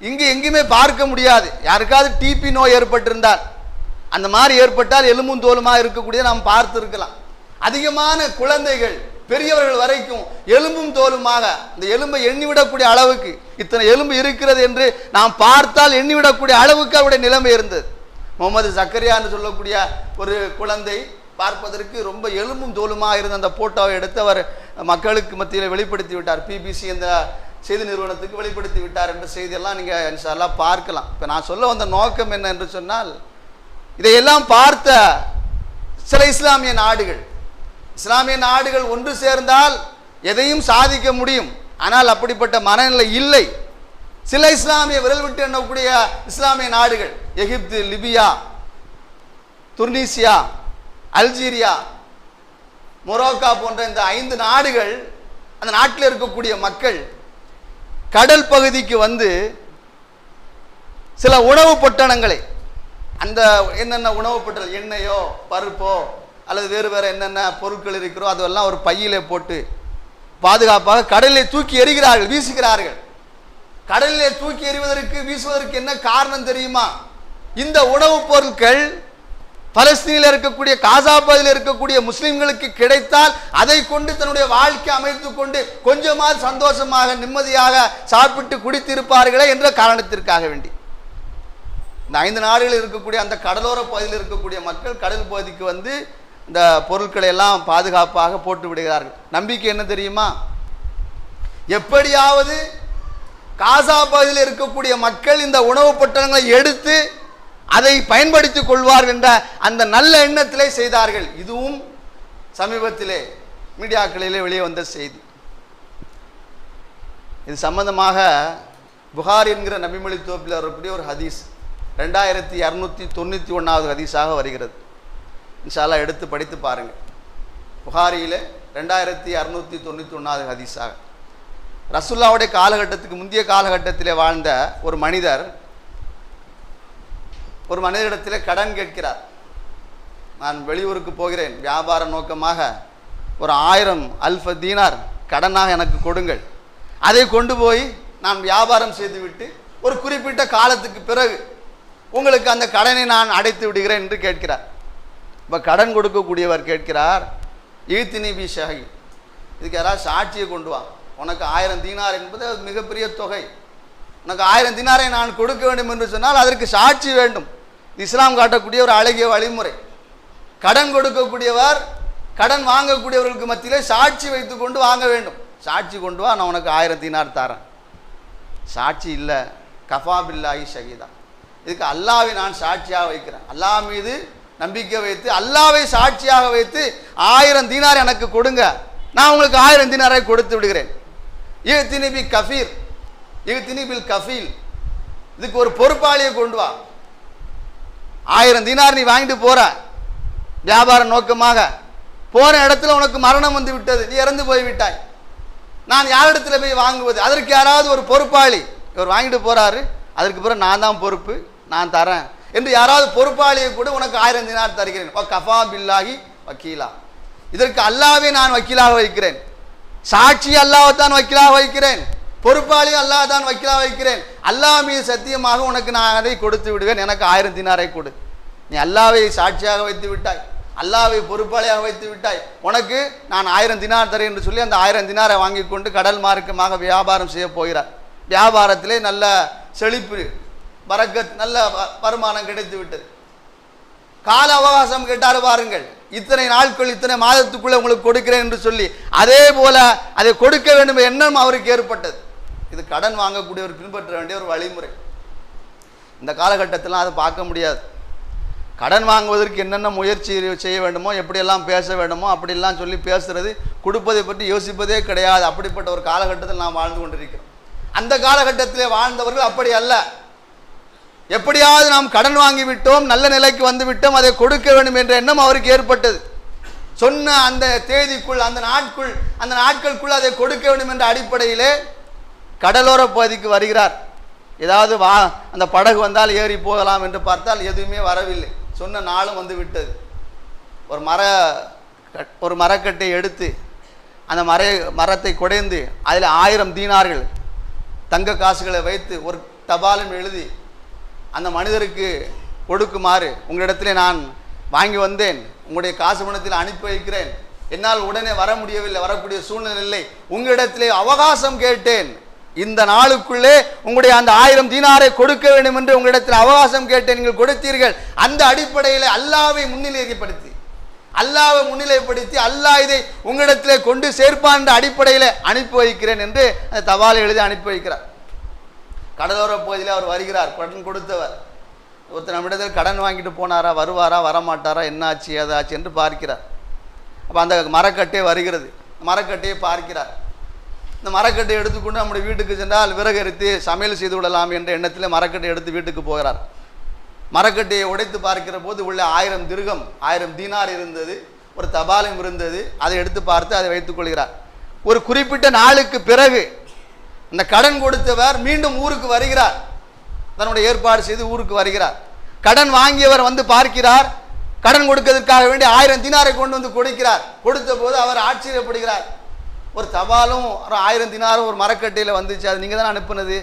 இங்கு எங்கேயுமே பார்க்க முடியாது. யாருக்காவது டிபி நோய் ஏற்பட்டிருந்தால், அந்த மாதிரி ஏற்பட்டால் எலும்பும் தோலுமாக இருக்கக்கூடிய நாம் பார்த்துருக்கலாம். அதிகமான குழந்தைகள் பெரியவர்கள் வரைக்கும் எலும்பும் தோலுமாக இந்த எலும்பை எண்ணிவிடக்கூடிய அளவுக்கு, இத்தனை எலும்பு இருக்கிறது என்று நாம் பார்த்தால் எண்ணிவிடக்கூடிய அளவுக்கு அவருடைய நிலைமை இருந்தது. முகமது ஜக்கரியா என்று சொல்லக்கூடிய ஒரு குழந்தை பார்ப்பதற்கு ரொம்ப எலும்பும் தோலுமாக இருந்த அந்த போட்டோவை எடுத்து அவர் மக்களுக்கு மத்தியில் வெளிப்படுத்தி விட்டார். பிபிசி இந்த செய்தி நிறுவனத்துக்கு வெளிப்படுத்தி விட்டார் என்ற செய்தியெல்லாம் நீங்கள் இன்ஷா அல்லாஹ் பார்க்கலாம். இப்போ நான் சொல்ல வந்த நோக்கம் என்ன என்று சொன்னால், இதையெல்லாம் பார்த்த சில இஸ்லாமிய நாடுகள் ஒன்று சேர்ந்தால் எதையும் சாதிக்க முடியும். ஆனால் அப்படிப்பட்ட மனநிலை இல்லை. சில இஸ்லாமிய விரல் விட்டு எண்ணக்கூடிய இஸ்லாமிய நாடுகள், எகிப்து, லிபியா, துர்னீசியா, அல்ஜீரியா, மொரோக்கா போன்ற இந்த 5 நாடுகள், அந்த நாட்டில் இருக்கக்கூடிய மக்கள் கடல் பகுதிக்கு வந்து சில உணவு பொட்டணங்களை, அந்த என்னென்ன உணவு பொட்டல், எண்ணெயோ பருப்போ அல்லது வேறு என்னென்ன பொருட்கள் இருக்கிறோ அதெல்லாம் ஒரு பையிலே போட்டு பாதுகாப்பாக கடலிலே தூக்கி எறிகிறார்கள், வீசுகிறார்கள். கடலிலே தூக்கி எறிவதற்கு, வீசுவதற்கு என்ன காரணம் தெரியுமா? இந்த உணவுப் பொருட்கள் பலஸ்தீனில் இருக்கக்கூடிய, காசா பகுதியில் இருக்கக்கூடிய முஸ்லிம்களுக்கு கிடைத்தால் அதை கொண்டு தன்னுடைய வாழ்க்கை அமைத்துக் கொண்டு கொஞ்சமாவது சந்தோஷமாக நிம்மதியாக சாப்பிட்டு குடித்திருப்பார்களே என்ற காரணத்திற்காக வேண்டி இந்த 5 நாடுகளில் இருக்கக்கூடிய அந்த கடலோர பகுதியில் இருக்கக்கூடிய மக்கள் கடல் பகுதிக்கு வந்து இந்த பொருட்களை எல்லாம் பாதுகாப்பாக போட்டு விடுகிறார்கள். நம்பிக்கை என்ன தெரியுமா? எப்படியாவது காசா பகுதியில் இருக்கக்கூடிய மக்கள் இந்த உணவு பொட்டலங்களை எடுத்து அதை பயன்படுத்திக் கொள்வார்கள் என்ற அந்த நல்ல எண்ணத்திலே செய்தார்கள். இதுவும் சமீபத்திலே மீடியாக்களிலே வெளியே வந்த செய்தி. இது சம்பந்தமாக புகாரி என்கிற நபிமொழி தொகுப்பில் வரக்கூடிய ஒரு ஹதீஸ் 2291வது ஹதீஸாக வருகிறது. இன்ஷா அல்லாஹ் எடுத்து படித்து பாருங்கள். புகாரியில் 2291வது ஹதீஸாக, ரசூலுல்லாஹ்வுடைய காலகட்டத்துக்கு முந்தைய காலகட்டத்திலே வாழ்ந்த ஒரு மனிதர் ஒரு மனிதரிடத்தில் கடன் கேட்கிறார். நான் வெளியூருக்கு போகிறேன், வியாபார நோக்கமாக ஒரு 1000 அல்ஃப தீனார் கடனாக எனக்கு கொடுங்கள், அதை கொண்டு போய் நான் வியாபாரம் செய்துவிட்டு ஒரு குறிப்பிட்ட காலத்துக்கு பிறகு உங்களுக்கு அந்த கடனை நான் அடைத்து விடுகிறேன் என்று கேட்கிறார். இப்போ கடன் கொடுக்கக்கூடியவர் கேட்கிறார், ஈத்தினி பி ஷஹி, இதுக்கு யாராவது சாட்சியை கொண்டு வா, உனக்கு 1000 தீனார் என்பது மிகப்பெரிய தொகை, உனக்கு 1000 தீனாரை நான் கொடுக்க வேண்டும் என்று சொன்னால் அதற்கு சாட்சி வேண்டும். இஸ்லாம் காட்டக்கூடிய ஒரு அழகிய வழிமுறை. கடன் கொடுக்கக்கூடியவர் கடன் வாங்கக்கூடியவர்களுக்கு மத்தியிலே சாட்சி வைத்து கொண்டு வாங்க வேண்டும். சாட்சி கொண்டு வா, நான் உனக்கு 1000 தீனார் தரேன். சாட்சி இல்லை, கஃபா பில்லாஹி ஷஹீதா, இதுக்கு அல்லாஹ்வை நான் சாட்சியாக வைக்கிறேன், அல்லாஹ் மீது நம்பிக்கை வைத்து அல்லாஹ்வை சாட்சியாக வைத்து 1000 தீனார் எனக்கு கொடுங்க, நான் உங்களுக்கு 1000 தீனாரை கொடுத்து விடுகிறேன். ஈத்தினி பி கஃபீர், ஈத்தினி பில் கஃபீல், இதுக்கு ஒரு பொறுப்பாளியை கொண்டு வா. 1000 தீனார் நீ வாங்கிட்டு போற வியாபார நோக்கமாக, போற இடத்துல உனக்கு மரணம் வந்து விட்டது, நீ இறந்து போய் விட்டாய், நான் யாரிடத்துல போய் வாங்குவது? அதற்கு யாராவது ஒரு பொறுப்பாளி, இவர் வாங்கிட்டு போறாரு, அதற்கு பிறகு நான் தான் பொறுப்பு, நான் தரேன் என்று யாராவது பொறுப்பாளியை கூட உனக்கு 1000 தீனார் தருகிறேன். கஃபா பில்லாஹி வக்கீலா, இதற்கு அல்லாஹ்வை நான் வக்கீலாக வைக்கிறேன், சாட்சி அல்லாஹ்வை தான் வக்கீலாக வைக்கிறேன், பொறுப்பாளி அல்லாஹ் தான் வக்கீலாக வைக்கிறேன், அல்லாஹ் மீது சத்தியமாக உனக்கு நான் அதை கொடுத்து விடுவேன், எனக்கு 1000 தீனாரை கொடு. நீ அல்லாஹ்வை சாட்சியாக வைத்து விட்டாய், அல்லாஹ்வை பொறுப்பாளியாக வைத்து விட்டாய், உனக்கு நான் 1000 தீனார் தரேன் என்று சொல்லி அந்த 1000 தீனாரை வாங்கி கொண்டு கடல் மார்க்கமாக வியாபாரம் செய்ய போகிறார். வியாபாரத்திலே நல்ல செழிப்பு, பரக்கத், நல்ல வருமானம் கிடைத்து விட்டது. கால அவகாசம் கேட்டார் பாருங்கள், இத்தனை நாட்கள் இத்தனை மாதத்துக்குள்ளே உங்களுக்கு கொடுக்கிறேன் என்று சொல்லி, அதே போல அதை கொடுக்க வேண்டும் எண்ணம் அவருக்கு ஏற்பட்டது. இது கடன் வாங்கக்கூடியவர் பின்பற்ற வேண்டிய ஒரு வழிமுறை. இந்த காலகட்டத்தில் அதை பார்க்க முடியாது. கடன் வாங்குவதற்கு என்னென்ன முயற்சி செய்ய வேண்டுமோ, எப்படியெல்லாம் பேச வேண்டுமோ அப்படிலாம் சொல்லி பேசுறது, கொடுப்பதை பற்றி யோசிப்பதே கிடையாது. அப்படிப்பட்ட ஒரு காலகட்டத்தில் நாம் வாழ்ந்து கொண்டிருக்கிறோம். அந்த காலகட்டத்திலே வாழ்ந்தவர்கள் அப்படி அல்ல. எப்படியாவது நாம் கடன் வாங்கி விட்டோம், நல்ல நிலைக்கு வந்து விட்டோம், அதை கொடுக்க வேண்டும் என்ற எண்ணம் அவருக்கு ஏற்பட்டது. சொன்ன அந்த தேதிக்குள், அந்த நாட்களுக்குள் அதை கொடுக்க வேண்டும் என்ற அடிப்படையிலே கடலோர பகுதிக்கு வருகிறார். ஏதாவது அந்த படகு வந்தால் ஏறி போகலாம் என்று பார்த்தால் எதுவுமே வரவில்லை. சொன்ன நாளும் வந்து விட்டது. ஒரு மர ஒரு மரக்கட்டை எடுத்து அந்த மரத்தை குடைந்து அதில் 1000 தீனார்கள் தங்க காசுகளை வைத்து ஒரு தபாலும் எழுதி அந்த மனிதருக்கு கொடுக்குமாறு உங்களிடத்திலே நான் வாங்கி வந்தேன், உங்களுடைய காசு பணத்தில் அனுப்பி வைக்கிறேன், என்னால் உடனே வர முடியவில்லை, வரக்கூடிய சூழ்நிலை இல்லை, உங்களிடத்திலே அவகாசம் கேட்டேன், இந்த நாளுக்குள்ளே உங்களுடைய அந்த 1000 தீனாரை கொடுக்க வேண்டும் என்று உங்களிடத்தில் அவகாசம் கேட்டேன், நீங்கள் கொடுத்தீர்கள். அந்த அடிப்படையில் அல்லாஹ்வை முன்னிலைப்படுத்தி அல்லாஹ் இதை உங்களிடத்திலே கொண்டு சேர்ப்பான் என்ற அடிப்படையில் அனுப்பி வைக்கிறேன் என்று அந்த தபாலை எழுதி அனுப்பி வைக்கிறார். கடலோர பகுதியில் அவர் வருகிறார், கடன் கொடுத்தவர். ஒருத்தர் நம்மிடத்தில் கடன் வாங்கிட்டு போனாரா, வருவாரா, வரமாட்டாரா, என்ன ஆச்சு ஏதாச்சு என்று பார்க்கிறார். அப்போ அந்த மரக்கட்டை வருகிறது, மரக்கட்டையை பார்க்கிறார். இந்த மரக்கட்டை எடுத்துக்கொண்டு நம்முடைய வீட்டுக்கு சென்றால் விறகு எரித்து சமையல் செய்து விடலாம் என்ற எண்ணத்தில் மரக்கட்டை எடுத்து வீட்டுக்கு போகிறார். மரக்கட்டையை உடைத்து பார்க்கிற போது உள்ள 1000 திர்கம் 1000 தீனார் இருந்தது, ஒரு தபாலும் இருந்தது. அதை எடுத்து பார்த்து அதை வைத்துக் கொள்கிறார். ஒரு குறிப்பிட்ட நாளுக்கு பிறகு அந்த கடன் கொடுத்தவர் மீண்டும் ஊருக்கு வருகிறார், தன்னுடைய ஏற்பாடு செய்து ஊருக்கு வருகிறார். கடன் வாங்கியவர் வந்து பார்க்கிறார், கடன் கொடுக்கிறதுக்காக வேண்டிய 1000 தீனாரை கொண்டு வந்து கொடுக்கிறார். கொடுத்த போது அவர் ஆச்சரியப்படுகிறார், ஒரு தபாலும் ஒரு 1000 தீனாரும் ஒரு மரக்கட்டையில் வந்துச்சு, அது நீங்கள் தான் அனுப்புனது?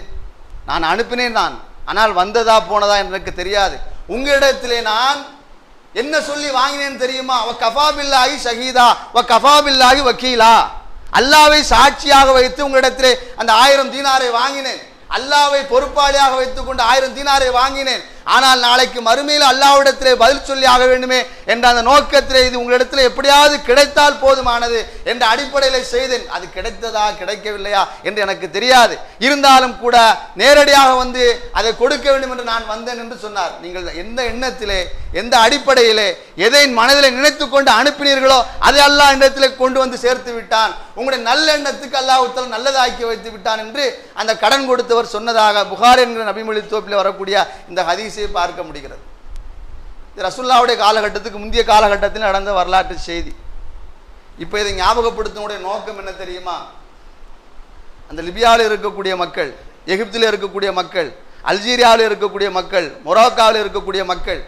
நான் அனுப்பினேன் தான், ஆனால் வந்ததா போனதா எனக்கு தெரியாது. உங்களிடத்திலே நான் என்ன சொல்லி வாங்கினேன்னு தெரியுமா? வ கஃபாபில்லாஹி ஷஹீதா வ கஃபாபில்லாஹி வக்கீலா, அல்லாஹ்வை சாட்சியாக வைத்து உங்களிடத்திலே அந்த 1000 தீனாரை வாங்கினேன், அல்லாஹ்வை பொறுப்பாளியாக வைத்துக்கொண்டு 1000 தீனாரை வாங்கினேன். ஆனால் நாளைக்கு மறுமையில் அல்லாஹ்விடத்திலே பதில் சொல்லி ஆக வேண்டுமே என்ற அந்த நோக்கத்திலே இது உங்களிடத்தில் எப்படியாவது கிடைத்தால் போதுமானது என்ற அடிப்படையில் செய்தேன். அது கிடைத்ததா கிடைக்கவில்லையா என்று எனக்கு தெரியாது, இருந்தாலும் கூட நேரடியாக வந்து அதை கொடுக்க வேண்டும் என்று நான் வந்தேன் என்று சொன்னார். நீங்கள் எந்த எண்ணத்திலே எந்த அடிப்படையிலே எதை மனதில் நினைத்து கொண்டு அனுப்பினீர்களோ அதை அல்லாஹ் இடத்திலே கொண்டு வந்து சேர்த்து விட்டான். உங்களுடைய நல்லெண்ணத்துக்கு அல்லாஹ் தஆலா நல்லதாக்கி வைத்து விட்டான் என்று அந்த கடன் கொடுத்தவர் சொன்னதாக புகாரி என்கிற நபிமொழி தொகுப்பில் வரக்கூடிய இந்த ஹதீஸை பார்க்க முடிகிறது. இது ரசூலுல்லாஹ்வுடைய காலகட்டத்துக்கு முந்தைய காலகட்டத்தில் நடந்த வரலாற்று செய்தி. இப்போ இதை ஞாபகப்படுத்துவதுடைய நோக்கம் என்ன தெரியுமா? அந்த லிபியாவில் இருக்கக்கூடிய மக்கள், எகிப்தில் இருக்கக்கூடிய மக்கள், அல்ஜீரியாவில் இருக்கக்கூடிய மக்கள், மொராக்காவில் இருக்கக்கூடிய மக்கள்,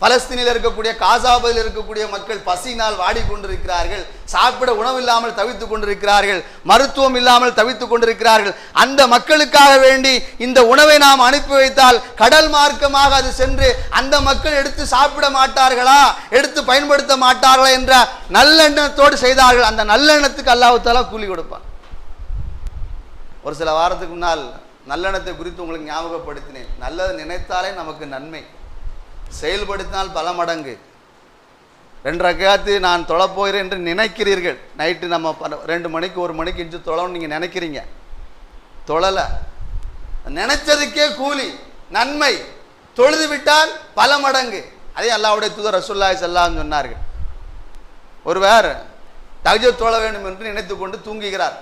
பலஸ்தீனில் இருக்கக்கூடிய காசாவில் இருக்கக்கூடிய மக்கள் பசியினால் வாடிக்கொண்டிருக்கிறார்கள், சாப்பிட உணவு இல்லாமல் தவித்துக் கொண்டிருக்கிறார்கள், மருத்துவம் இல்லாமல் தவித்துக் கொண்டிருக்கிறார்கள். அந்த மக்களுக்காக வேண்டி இந்த உணவை நாம் அனுப்பி வைத்தால் கடல் மார்க்கமாக அது சென்று அந்த மக்கள் எடுத்து சாப்பிட மாட்டார்களா, எடுத்து பயன்படுத்த மாட்டார்களா என்ற நல்லெண்ணத்தோடு செய்தார்கள். அந்த நல்லெண்ணத்துக்கு அல்லாஹ் தஆலா கூலி கொடுப்பான். ஒரு சில வாரத்துக்கு முன்னால் நல்லெண்ணத்தை குறித்து உங்களுக்கு ஞாபகப்படுத்தினேன். நல்லது நினைத்தாலே நமக்கு நன்மை, செயல்படுத்தினால் பல மடங்கு. 2 ரக்காத்து நான் தொழப்போகிறேன் என்று நினைக்கிறீர்கள், நைட்டு நம்ம 2 மணிக்கு 1 மணிக்கு இன்று தொழணும்னு நீங்கள் நினைக்கிறீங்க, தொழலை, நினைச்சதுக்கே கூலி நன்மை, தொழுது விட்டால் பல மடங்கு. அதே அல்லாஹ்வுடைய தூதர் ரசூலுல்லாஹி ஸல்லல்லாஹு அலைஹி வஸல்லம் சொன்னார்கள். ஒருவர் தஹஜ்ஜுத் தொழ வேண்டும் என்று நினைத்து கொண்டு தூங்குகிறார்.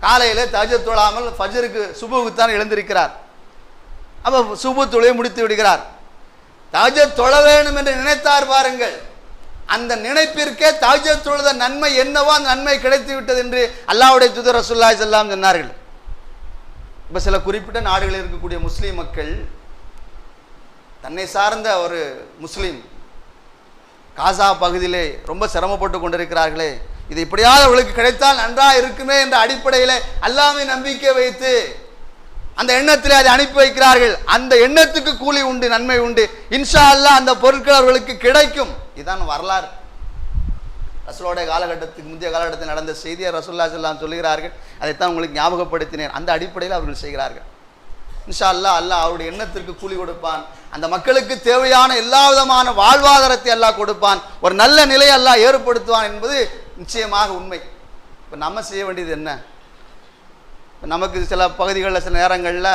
காலையில் தஹஜ்ஜுத் தொழாமல் ஃபஜ்ருக்கு சுபுகுத்தான் எழுந்திருக்கிறார். அப்போ சுபு தொழுகை முடித்து விடுகிறார். தஹஜ்ஜுத் தொழ வேண்டும் என்று நினைத்தார் பாருங்கள், அந்த நினைப்பிற்கே தஹஜ்ஜுத் தொழுத நன்மை என்னவோ அந்த நன்மை கிடைத்து விட்டது என்று அல்லாஹ்வுடைய தூதர் ரசூலுல்லாஹி ஸல்லல்லாஹு அலைஹி வஸல்லம் சொன்னார்கள். இப்போ சில குறிப்பிட்ட நாடுகளில் இருக்கக்கூடிய முஸ்லீம் மக்கள், தன்னை சார்ந்த ஒரு முஸ்லீம் காசா பகுதியிலே ரொம்ப சிரமப்பட்டு கொண்டிருக்கிறார்களே, இது இப்படியாவது அவர்களுக்கு கிடைத்தால் நன்றாக இருக்குமே என்ற அடிப்படையில் அல்லாஹ்வை நம்பிக்கை வைத்து அந்த எண்ணத்தில் அதை அனுப்பி வைக்கிறார்கள். அந்த எண்ணத்துக்கு கூலி உண்டு, நன்மை உண்டு, இன்ஷா அல்லாஹ் அந்த பொருட்கள் அவர்களுக்கு கிடைக்கும். இதுதான் வரலாறு. ரசூலுடைய காலகட்டத்துக்கு முந்தைய காலகட்டத்தில் நடந்த செய்தியை ரசூலுல்லாஹி ஸல்லல்லாஹு அலைஹி வஸல்லம் சொல்லுகிறார்கள். அதைத்தான் உங்களுக்கு ஞாபகப்படுத்தினேன். அந்த அடிப்படையில் அவர்கள் செய்கிறார்கள். இன்ஷா அல்லாஹ் அல்லாஹ் அவருடைய எண்ணத்திற்கு கூலி கொடுப்பான். அந்த மக்களுக்கு தேவையான எல்லா விதமான வாழ்வாதாரத்தை அல்லாஹ் கொடுப்பான். ஒரு நல்ல நிலையை அல்லாஹ் ஏற்படுத்துவான் என்பது நிச்சயமாக உண்மை. இப்போ நம்ம செய்ய வேண்டியது என்ன? நமக்கு சில பகுதிகளில் சில நேரங்களில்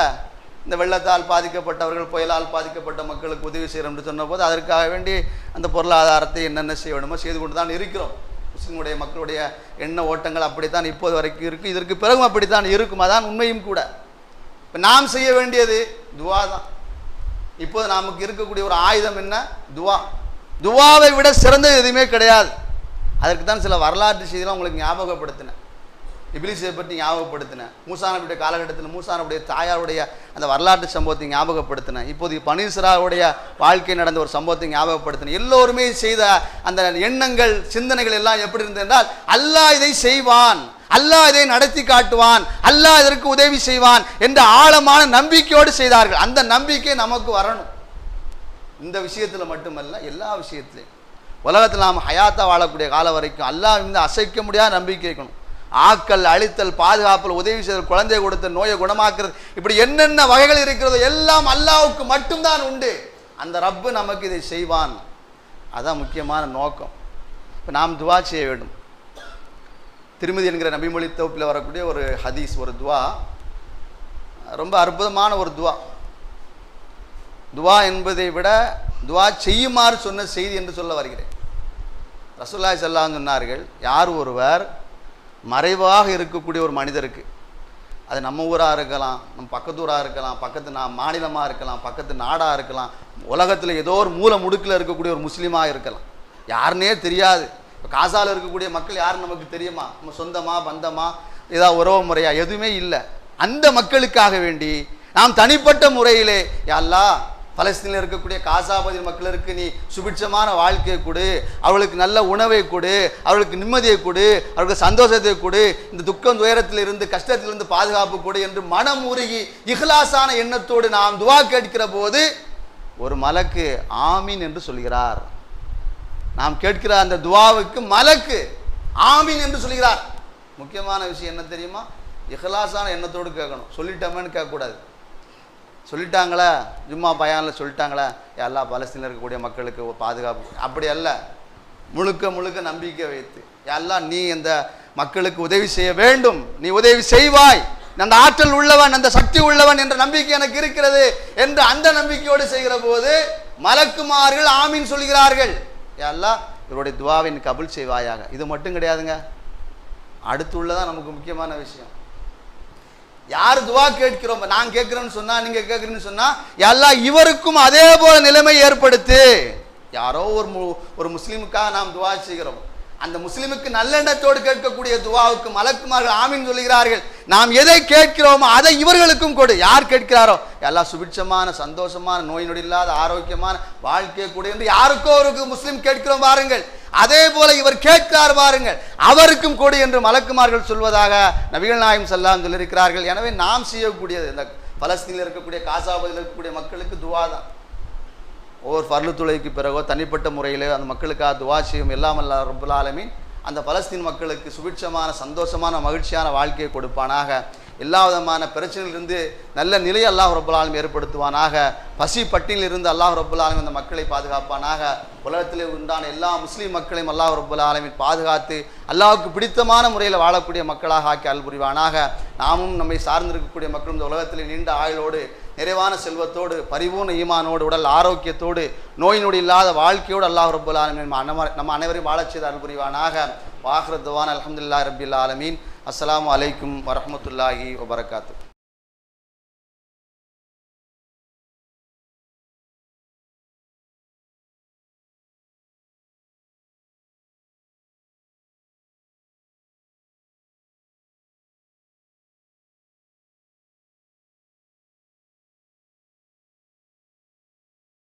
இந்த வெள்ளத்தால் பாதிக்கப்பட்டவர்கள், புயலால் பாதிக்கப்பட்ட மக்களுக்கு உதவி செய்கிறோம் என்று சொன்னபோது அதற்காக வேண்டி அந்த பொருளாதாரத்தை என்னென்ன செய்ய வேண்டுமோ செய்து கொண்டு தான் இருக்கிறோம். முஸ்லிமுடைய மக்களுடைய எண்ண ஓட்டங்கள் அப்படித்தான் இப்போது வரைக்கும் இருக்குது, இதற்கு பிறகும் அப்படித்தான் இருக்கும். அதான் உண்மையும் கூட. இப்போ நாம் செய்ய வேண்டியது துவா தான். இப்போது நமக்கு இருக்கக்கூடிய ஒரு ஆயுதம் என்ன? துவா. துவாவை விட சிறந்தது எதுவுமே கிடையாது. அதற்கு தான் சில வரலாற்று செய்திலாம் உங்களுக்கு ஞாபகப்படுத்தினேன். இப்லீஸை பற்றி ஞாபகப்படுத்தினேன். மூசா நபியுடைய காலகட்டத்தில் மூசா நபியுடைய தாயாருடைய அந்த வரலாற்று சம்பவத்தை ஞாபகப்படுத்தினேன். இப்போது பனு இஸ்ராயேலுடைய வாழ்க்கை நடந்த ஒரு சம்பவத்தை ஞாபகப்படுத்தினேன். எல்லோருமே செய்த அந்த எண்ணங்கள் சிந்தனைகள் எல்லாம் எப்படி இருந்தது என்றால், அல்லாஹ் இதை செய்வான், அல்லாஹ் இதை நடத்தி காட்டுவான், அல்லாஹ் இதற்கு உதவி செய்வான் என்ற ஆழமான நம்பிக்கையோடு செய்தார்கள். அந்த நம்பிக்கை நமக்கு வரணும். இந்த விஷயத்தில் மட்டுமல்ல, எல்லா விஷயத்திலையும். உலகத்தில் நாம் ஹயாத்தா வாழக்கூடிய காலம் வரைக்கும் அல்லாஹ் இந்த அசைக்க முடியாத நம்பிக்கை இருக்கணும். ஆக்கல், அழித்தல், பாதுகாப்பல், உதவி செய்தல், குழந்தை கொடுத்தல், நோயை குணமாக்குறது, இப்படி என்னென்ன வகைகள் இருக்கிறதோ எல்லாம் அல்லாஹ்வுக்கு மட்டும்தான் உண்டு. அந்த ரப்பு நமக்கு இதை செய்வான். அதான் முக்கியமான நோக்கம். இப்போ நாம் துவா செய்ய வேண்டும். திருமதி என்கிற நபிமொழி தொகுப்பில் வரக்கூடிய ஒரு ஹதீஸ், ஒரு துவா, ரொம்ப அற்புதமான ஒரு துவா. துவா என்பதை விட துவா செய்யுமாறு சொன்ன செய்தி என்று சொல்ல வருகிறேன். ரசூலுல்லாஹி ஸல்லல்லாஹு அலைஹி வஸல்லம் சொன்னார்கள், யார் ஒருவர் மறைவாக இருக்கக்கூடிய ஒரு மனிதருக்கு, அது நம்ம ஊராக இருக்கலாம், நம்ம பக்கத்து ஊராக இருக்கலாம், பக்கத்து மாநிலமாக இருக்கலாம், பக்கத்து நாடாக இருக்கலாம், உலகத்தில் ஏதோ ஒரு மூல முடுக்கில் இருக்கக்கூடிய ஒரு முஸ்லீமாக இருக்கலாம், யாருன்னே தெரியாது. இப்போ காசாவில் இருக்கக்கூடிய மக்கள் யாருன்னு நமக்கு தெரியுமா? நம்ம சொந்தமா பந்தமா ஏதாவது உறவு முறையா? எதுவுமே இல்லை. அந்த மக்களுக்காக வேண்டி நாம் தனிப்பட்ட முறையிலே, யா அல்லாஹ் பலஸ்தீனில் இருக்கக்கூடிய காசாபதி மக்களுக்கு நீ சுபிட்சமான வாழ்க்கையை கொடு, அவளுக்கு நல்ல உணவை கொடு, அவளுக்கு நிம்மதியை கொடு, அவளுக்கு சந்தோஷத்தை கொடு, இந்த துக்கம் துயரத்திலிருந்து கஷ்டத்திலிருந்து பாதுகாப்பு கொடு என்று மனம் உருகி இஹ்லாஸான எண்ணத்தோடு நாம் துவா கேட்கிற போது ஒரு மலக்கு ஆமீன் என்று சொல்கிறார். நாம் கேட்கிற அந்த துவாவுக்கு மலக்கு ஆமீன் என்று சொல்கிறார். முக்கியமான விஷயம் என்ன தெரியுமா? இஹ்லாஸான எண்ணத்தோடு கேட்கணும். சொல்லிட்டோமேன்னு கேட்கக்கூடாது. சொல்லிட்டாங்களா, ஜும்மா பயானில் சொல்லிட்டாங்களா, எல்லா பலஸ்தீனில் இருக்கக்கூடிய மக்களுக்கு பாதுகாப்பு, அப்படி அல்ல. முழுக்க முழுக்க நம்பிக்கை வைத்து, எல்லாம் நீ இந்த மக்களுக்கு உதவி செய்ய வேண்டும், நீ உதவி செய்வாய், அந்த ஆற்றல் உள்ளவன், அந்த சக்தி உள்ளவன் என்ற நம்பிக்கை எனக்கு இருக்கிறது என்று அந்த நம்பிக்கையோடு செய்கிற போது மலக்குமார்கள் ஆமீன் சொல்கிறார்கள். எல்லாம் இவருடைய துவாவின் கபுல் செய்வாயாக. இது மட்டும் கிடையாதுங்க, அடுத்துள்ளதான் நமக்கு முக்கியமான விஷயம். யார் துவா கேட்கிறோம், நான் கேட்கிறேன்னு சொன்னா, நீங்க கேட்கிறேன்னு சொன்னா, எல்லாம் இவருக்கும் அதே போல நிலைமை ஏற்படுத்து. யாரோ ஒரு முஸ்லீமுக்காக நாம் துவா செய்கிறோம், அந்த முஸ்லிமுக்கு நல்லெண்ணத்தோடு கேட்கக்கூடிய துவாவுக்கு மலக்குமார்கள் ஆமீன் சொல்கிறார்கள். நாம் எதை கேட்கிறோமோ அதை இவர்களுக்கும் கொடு. யார் கேட்கிறாரோ எல்லாம் சுபிட்சமான சந்தோஷமான நோய் நொடி இல்லாத ஆரோக்கியமான வாழ்க்கையை கொடு என்று யாருக்கோ ஒரு முஸ்லிம் கேட்கிறோம் பாருங்கள், அதே போல இவர் கேட்கிறார் பாருங்கள், அவருக்கும் கொடு என்று மலக்குமார்கள் சொல்வதாக நபிகள் நாயகம் ஸல்லல்லாஹு அலைஹி வஸல்லம் சொல்லியிருக்கிறார்கள். எனவே நாம் செய்யக்கூடியது இந்த பலஸ்தீனில் இருக்கக்கூடிய காசாபதியில் இருக்கக்கூடிய மக்களுக்கு துவா தான். ஒவ்வொரு ஃபர்லு தொழுகைக்கு பிறகோ தனிப்பட்ட முறையில் அந்த மக்களுக்காக துவா செய்யும் எல்லாம் அல்லாஹ் ரப்புல் ஆலமீன் அந்த பலஸ்தீன் மக்களுக்கு சுபிட்சமான சந்தோஷமான மகிழ்ச்சியான வாழ்க்கையை கொடுப்பானாக. எல்லா விதமான பிரச்சனையிலிருந்து நல்ல நிலையை அல்லாஹ் ரப்புல் ஆலமீன் ஏற்படுத்துவானாக. பசி பட்டினிலிருந்து அல்லாஹ் ரப்புல் ஆலமீன் அந்த மக்களை பாதுகாப்பானாக. உலகத்திலே உண்டான எல்லா முஸ்லீம் மக்களையும் அல்லாஹ் ரப்புல் ஆலமீன் பாதுகாத்து அல்லாஹ்வுக்கு பிடித்தமான முறையில் வாழக்கூடிய மக்களாக ஆக்கி அருள் புரிவானாக. நாமும் நம்மை சார்ந்திருக்கக்கூடிய மக்களும் இந்த உலகத்திலே நீண்ட ஆயுளோடு நிறைவான செல்வத்தோடு பரிபூர்ண ஈமானோடு உடல் ஆரோக்கியத்தோடு நோய் நொடி இல்லாத வாழ்க்கையோடு அல்லாஹ் ரப்புல் ஆலமீன் நம்ம அனைவரையும் வாழச் செய்து அருள் புரிவானாக. வாஹிரு துவானா அல்ஹம்துலில்லாஹி ரப்பில் ஆலமீன். அஸ்ஸலாமு அலைக்கும் வரஹ்மத்துல்லாஹி வபரகாத்துஹு.